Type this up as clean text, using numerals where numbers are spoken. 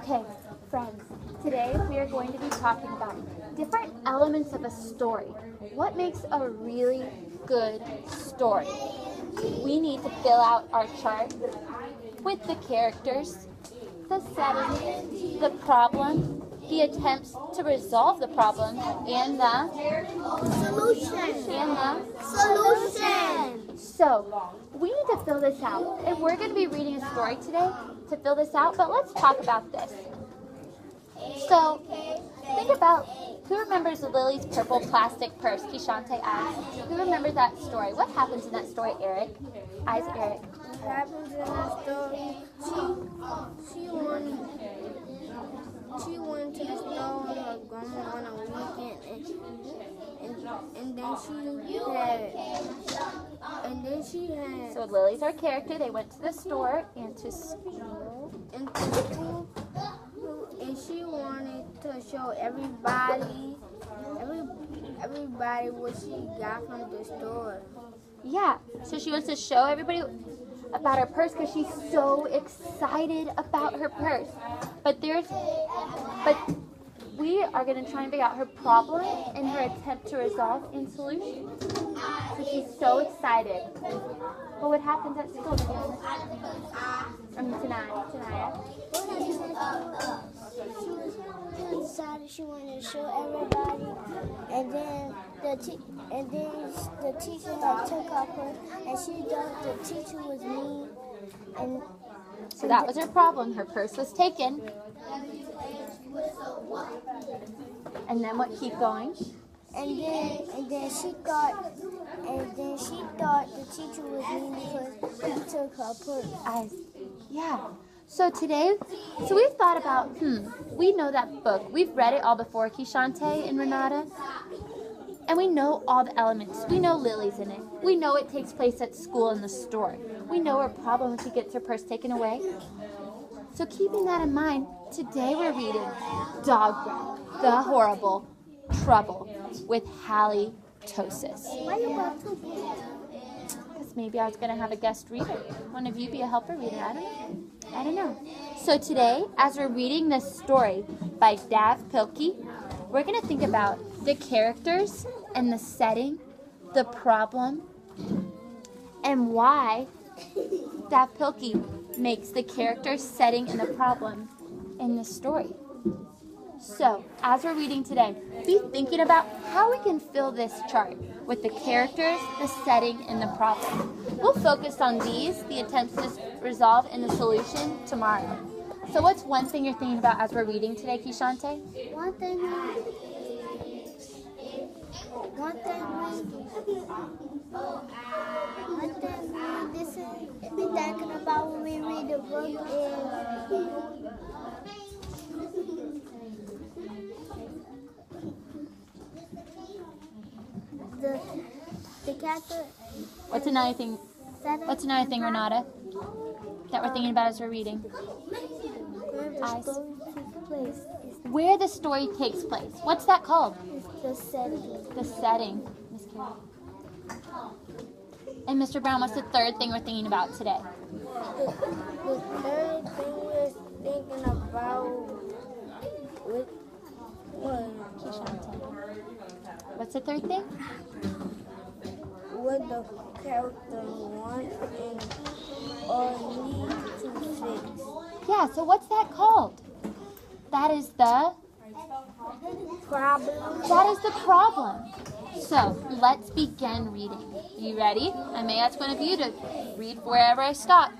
Okay, friends, today we are going to be talking about different elements of a story. What makes a really good story? We need to fill out our chart with the characters, the setting, the problem, the attempts to resolve the problem, and the solution. So, we need to fill this out. And we're going to be reading a story today to fill this out, but let's talk about this. So, think about, who remembers Lily's purple plastic purse? Kishante asked. Who remembers that story? What happens in that story, Eric? Eyes, Eric. What happens in that story? She went to the store with her grandma on a weekend, and then she had. So Lily's our character. They went to the store and to school. And she wanted to show everybody what she got from the store. Yeah, so she wants to show everybody about her purse because she's so excited about her purse. But we are going to try and figure out her problem and her attempt to resolve in solution. So she's so excited. But what happens at school, Tanaya? She decided she wanted to show everybody, and then the teacher had took her purse, and she thought the teacher was mean, and so that was her problem. Her purse was taken. And then what? Keep going. And then she thought the teacher was mean because he took her purse. Yeah. So today, we've thought about, we know that book. We've read it all before, Kishante and Renata. And we know all the elements. We know Lily's in it. We know it takes place at school in the store. We know her problem when she gets her purse taken away. So keeping that in mind, today we're reading Dog Breath, The Horrible Trouble with Halitosis. Why you got two? Because maybe I was going to have a guest reader. One of you be a helper reader. I don't know. So today, as we're reading this story by Dav Pilkey, we're going to think about the characters and the setting, the problem, and why Dav Pilkey makes the character, setting, and the problem in the story. So, as we're reading today, be thinking about how we can fill this chart with the characters, the setting, and the problem. We'll focus on these, the attempts to resolve, and the solution tomorrow. So what's one thing you're thinking about as we're reading today, Kishante? One thing we be thinking about when we read the book is the character. What's another thing? What's another thing, Renata, that we're thinking about as we're reading? Where the story takes place. What's that called? The setting. The setting, Miss Carol. And Mr. Brown, what's the third thing we're thinking about today? The third thing we're thinking about What's the third thing? what the character wants or needs to fix. Yeah, so what's that called? That is the Problem. That is the problem. So, let's begin reading. You ready? I may ask one of you to read wherever I stop.